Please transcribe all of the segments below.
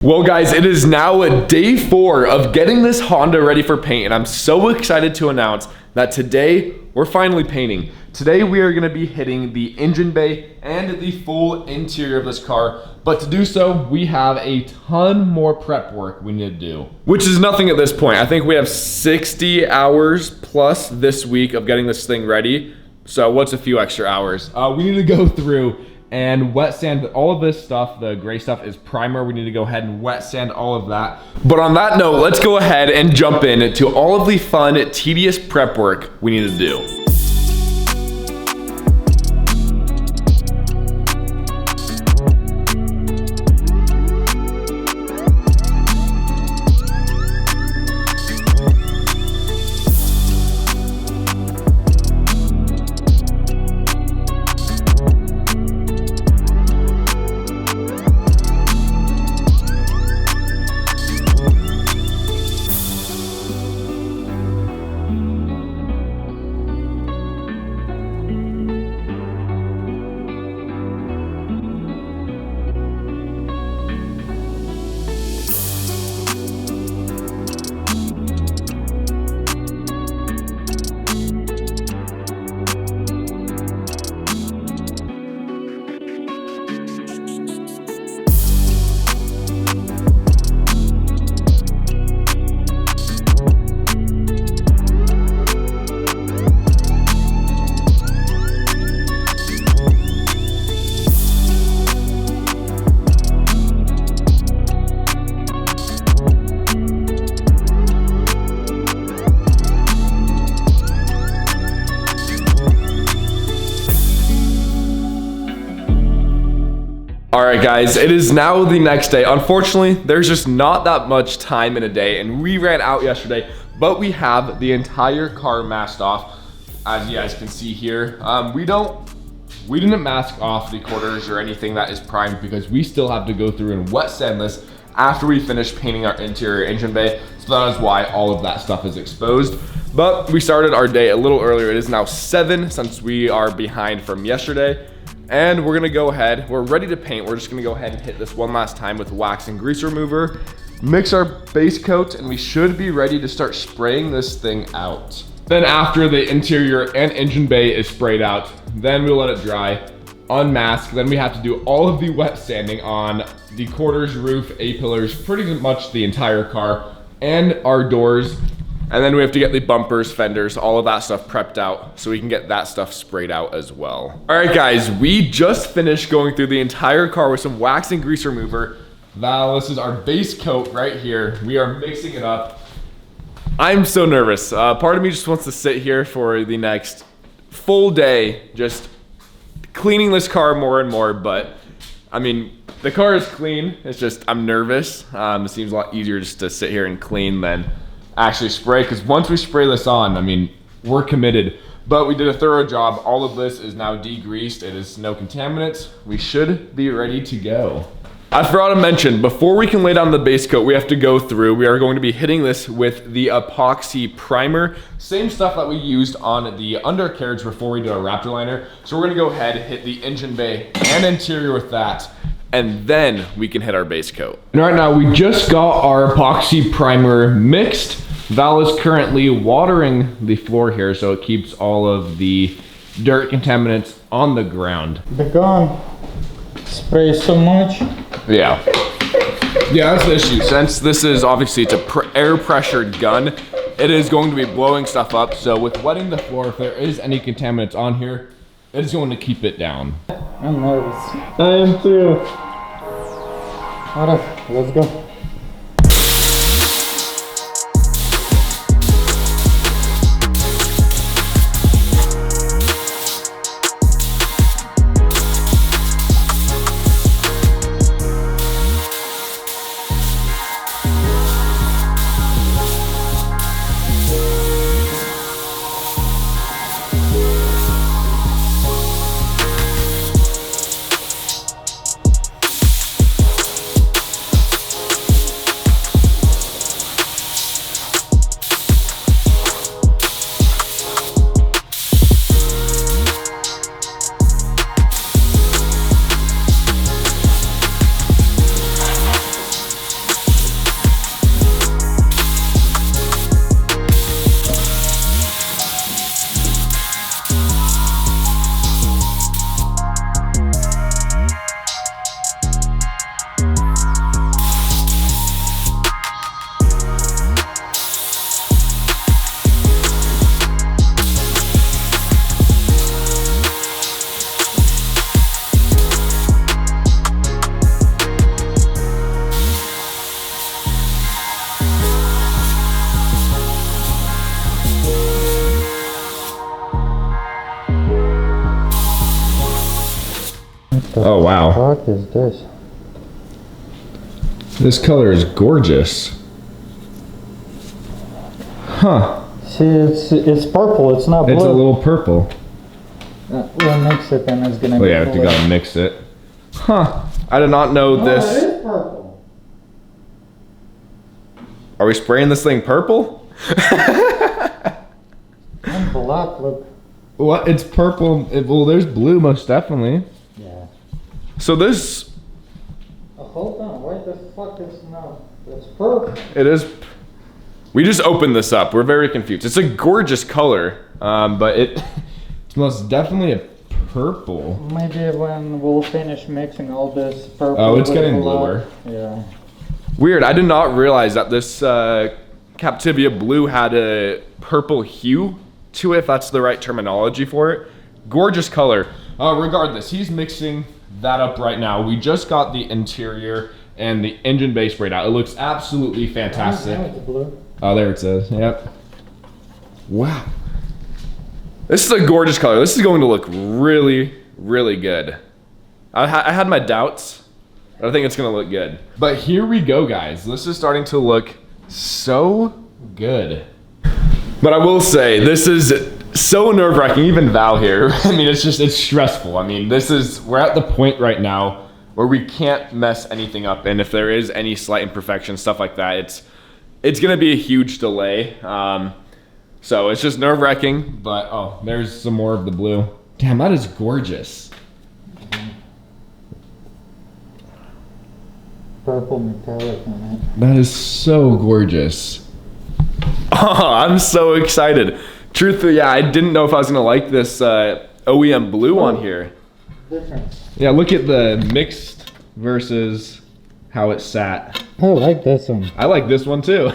Well guys, it is now day 4 of getting this Honda ready for paint, and I'm so excited to announce that today we're finally painting. Today we are going to be hitting the engine bay and the full interior of this car, but to do so we have a ton more prep work we need to do. Which is nothing at this point. I think we have 60 hours plus this week of getting this thing ready. So what's a few extra hours? We need to go through and wet sand all of this stuff. The gray stuff is primer. We need to go ahead and wet sand all of that. But on that note, let's go ahead and jump into all of the fun, tedious prep work we need to do. Alright guys, it is now the next day. Unfortunately, there's just not that much time in a day, and we ran out yesterday, but we have the entire car masked off, as you guys can see here. We didn't mask off the quarters or anything that is primed because we still have to go through and wet sand this after we finish painting our interior engine bay, so that is why all of that stuff is exposed. But we started our day a little earlier. It is now 7 since we are behind from yesterday. And we're gonna go ahead, we're ready to paint. We're just gonna go ahead and hit this one last time with wax and grease remover, mix our base coat, and we should be ready to start spraying this thing out. Then after the interior and engine bay is sprayed out, then we'll let it dry, unmask, then we have to do all of the wet sanding on the quarters, roof, A-pillars, pretty much the entire car, and our doors. And then we have to get the bumpers, fenders, all of that stuff prepped out so we can get that stuff sprayed out as well. All right guys, we just finished going through the entire car with some wax and grease remover. Now this is our base coat right here. We are mixing it up. I'm so nervous. Part of me just wants to sit here for the next full day, just cleaning this car more and more, but I mean, the car is clean. It's just, I'm nervous. It seems a lot easier just to sit here and clean than actually spray, because once we spray this on, I mean, we're committed. But we did a thorough job. All of this is now degreased. It is no contaminants. We should be ready to go. I forgot to mention, before we can lay down the base coat, we have to go through, we are going to be hitting this with the epoxy primer. Same stuff that we used on the undercarriage before we did our Raptor liner. So we're gonna go ahead and hit the engine bay and interior with that, and then we can hit our base coat. And right now, we just got our epoxy primer mixed. Val is currently watering the floor here so it keeps all of the dirt contaminants on the ground. The gun sprays so much. Yeah, that's the issue. Since this is obviously, it's a air pressured gun, it is going to be blowing stuff up. So with wetting the floor, if there is any contaminants on here, it is going to keep it down. I'm nervous. I am too. Alright, let's go. Oh, wow. What is this? This color is gorgeous. Huh. See, it's purple. It's not blue. It's a little purple. We'll mix it and it's gonna Oh be yeah, blue. we gotta mix it. Huh. I did not know No, this. it is purple. Are we spraying this thing purple? And black, look. What? It's purple. Well, there's blue most definitely. Yeah. So this, Hold on, why the fuck is not? It's purple. it is. We just opened this up. We're very confused. It's a gorgeous color, but it's most definitely a purple. Maybe when we'll finish mixing all this purple. Oh, it's with getting black. bluer. Yeah. Weird. I did not realize that this Captivia Blue had a purple hue to it, if that's the right terminology for it. Gorgeous color. Regardless, he's mixing that up right now. We just got the interior and the engine bay sprayed out. It looks absolutely fantastic. Now it's blue. Oh, there it says. Yep. Wow. This is a gorgeous color. This is going to look really, really good. I had my doubts, but I think it's going to look good. But here we go, guys. This is starting to look so good. But I will say, this is so nerve-wracking. Even Val here. I mean, it's stressful. I mean, we're at the point right now where we can't mess anything up. And if there is any slight imperfection, stuff like that, it's gonna be a huge delay. So it's just nerve-wracking, but oh, there's some more of the blue. Damn, that is gorgeous. Purple metallic on it. That is so gorgeous. Oh, I'm so excited. Truthfully, yeah, I didn't know if I was gonna like this OEM blue on here. Different. Yeah, look at the mixed versus how it sat. I like this one. I like this one too.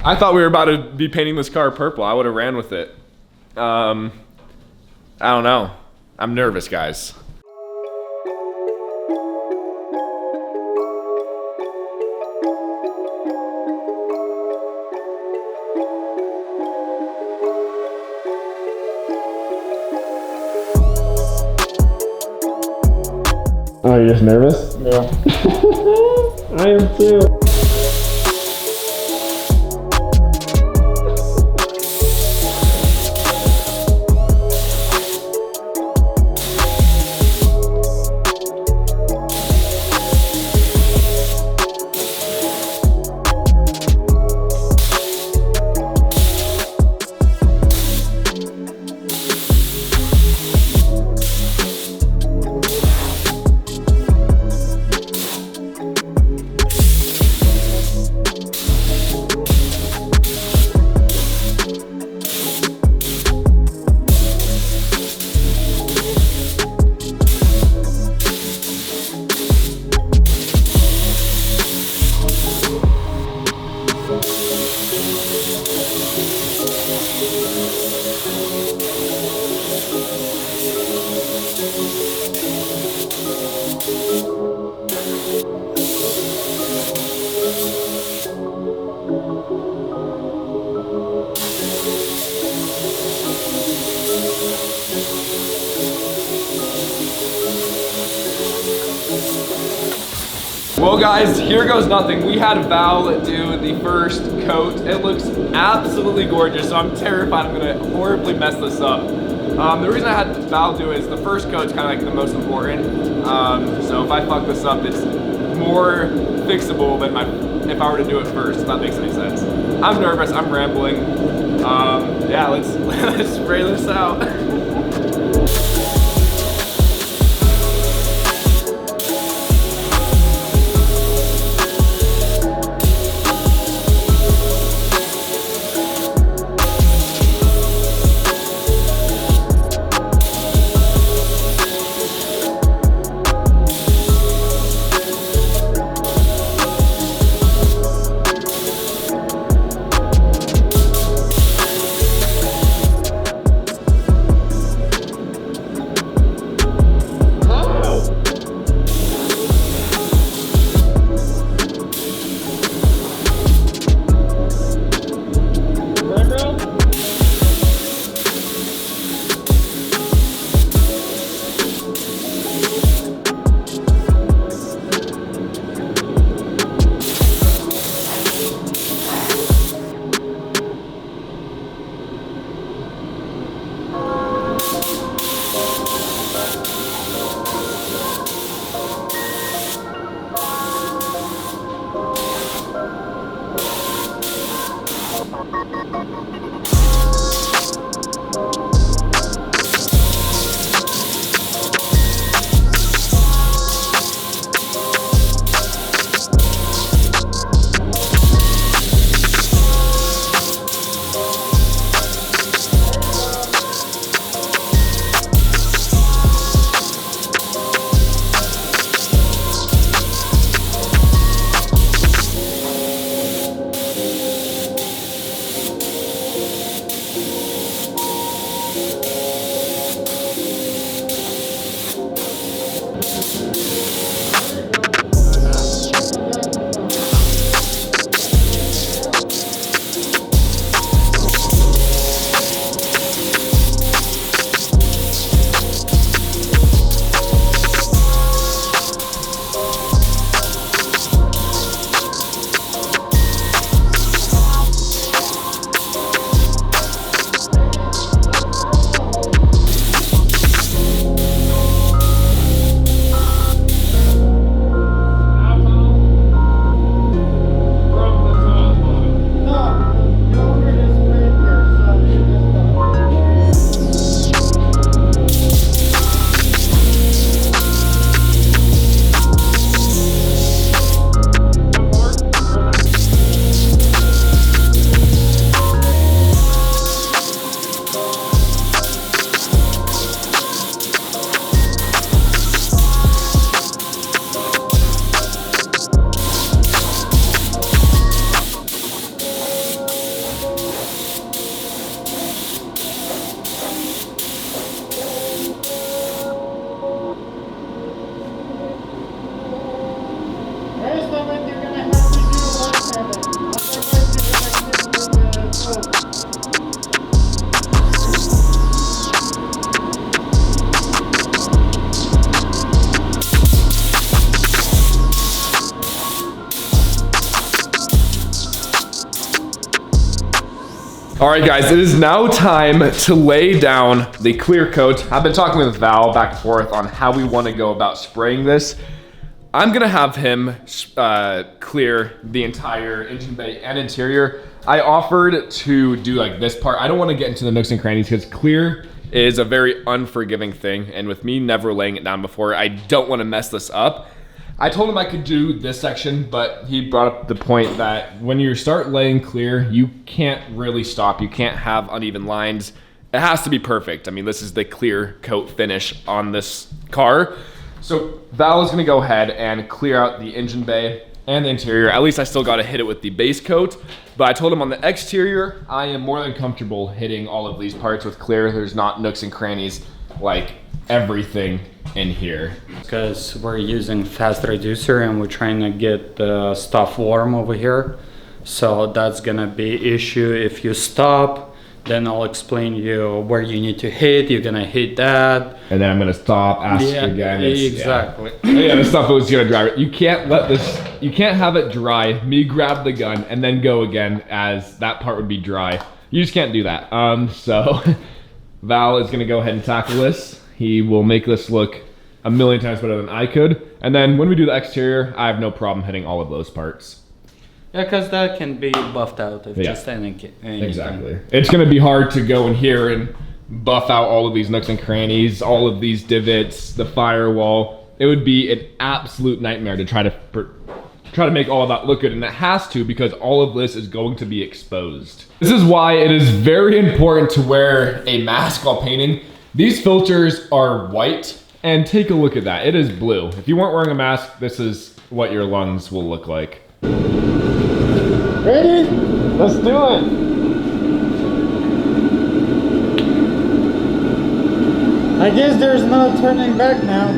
I thought we were about to be painting this car purple. I would have ran with it. I don't know. I'm nervous, guys. Oh, you're just nervous? Yeah. I am too. Well guys, here goes nothing. We had Val do the first coat. It looks absolutely gorgeous, so I'm terrified I'm gonna horribly mess this up. The reason I had Val do it is the first coat's kind of like the most important. So if I fuck this up, it's more fixable than if I were to do it first, if that makes any sense. I'm nervous, I'm rambling. Yeah, let's spray this out. All right, guys, it is now time to lay down the clear coat. I've been talking with Val back and forth on how we want to go about spraying this. I'm gonna have him clear the entire engine bay and interior. I offered to do like this part. I don't want to get into the nooks and crannies because clear is a very unforgiving thing, and with me never laying it down before, I don't want to mess this up. I told him I could do this section, but he brought up the point that when you start laying clear, you can't really stop. You can't have uneven lines. It has to be perfect. I mean, this is the clear coat finish on this car. So Val is gonna go ahead and clear out the engine bay and the interior. At least I still gotta hit it with the base coat. But I told him on the exterior, I am more than comfortable hitting all of these parts with clear. There's not nooks and crannies like everything in here. Because we're using fast reducer and we're trying to get the stuff warm over here. So that's gonna be issue if you stop. Then I'll explain you where you need to hit. You're gonna hit that. And then I'm gonna stop, ask again. Exactly. Yeah, this stuff is gonna dry. You can't let this, you can't have it dry, me grab the gun, and then go again as that part would be dry. You just can't do that. So Val is gonna go ahead and tackle this. He will make this look a million times better than I could. And then when we do the exterior, I have no problem hitting all of those parts. Yeah, because that can be buffed out if just anything. Exactly. It's gonna be hard to go in here and buff out all of these nooks and crannies, all of these divots, the firewall. It would be an absolute nightmare to try to make all of that look good, and it has to because all of this is going to be exposed. This is why it is very important to wear a mask while painting. These filters are white, and take a look at that. It is blue. If you weren't wearing a mask, this is what your lungs will look like. Ready? Let's do it. I guess there's no turning back now.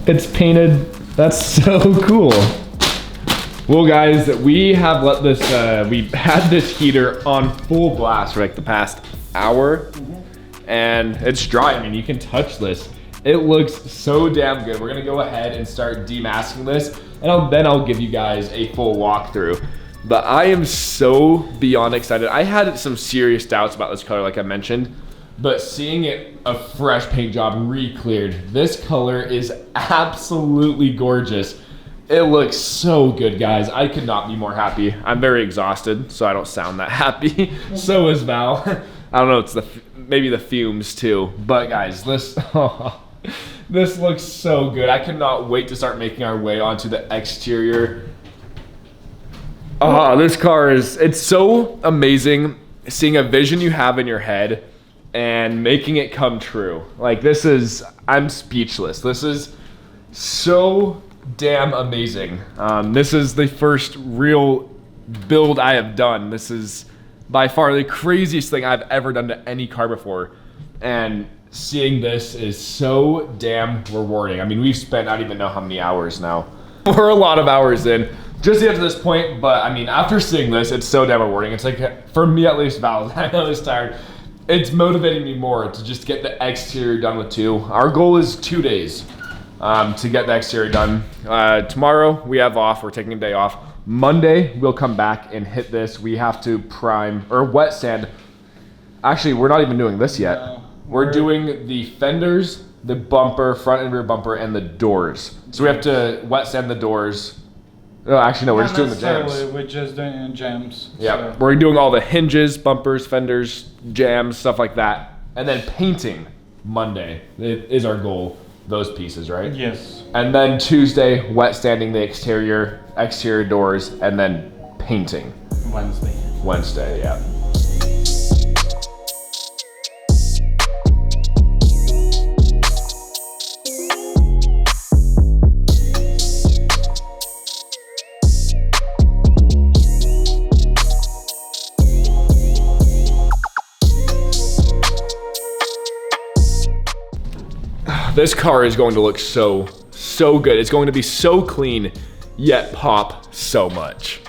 It's painted. That's so cool. Well, guys, we have let this, we had this heater on full blast for like the past hour, and it's dry. I mean, you can touch this. It looks so damn good. We're gonna go ahead and start demasking this, and then I'll give you guys a full walkthrough. But I am so beyond excited. I had some serious doubts about this color, like I mentioned, but seeing it a fresh paint job re-cleared, this color is absolutely gorgeous. It looks so good, guys. I could not be more happy. I'm very exhausted, so I don't sound that happy. So is Val. I don't know, it's maybe the fumes too. But guys, this this looks so good. I cannot wait to start making our way onto the exterior. This car it's so amazing seeing a vision you have in your head and making it come true. Like I'm speechless. This is so damn amazing. This is the first real build I have done. This is by far the craziest thing I've ever done to any car before. And seeing this is so damn rewarding. I mean, we've spent, I don't even know how many hours now. We're a lot of hours in just to get to this point, but I mean, after seeing this, it's so damn rewarding. It's like, for me at least, Val, I know it's tired. It's motivating me more to just get the exterior done with 2. Our goal is 2 days to get the exterior done. Tomorrow we have off, we're taking a day off. Monday, we'll come back and hit this. We have to prime, or wet sand. Actually, we're not even doing this yet. No, we're doing the fenders, the bumper, front and rear bumper, and the doors. So we have to wet sand the doors. No, actually, no, we're just doing the jams. We're just doing jams. Yeah, so. we're doing all the hinges, bumpers, fenders, jams, stuff like that. And then painting Monday is our goal. Those pieces, right? Yes. And then Tuesday, wet sanding the exterior doors, and then painting. Wednesday, yeah. This car is going to look so good. It's going to be so clean, yet pop so much.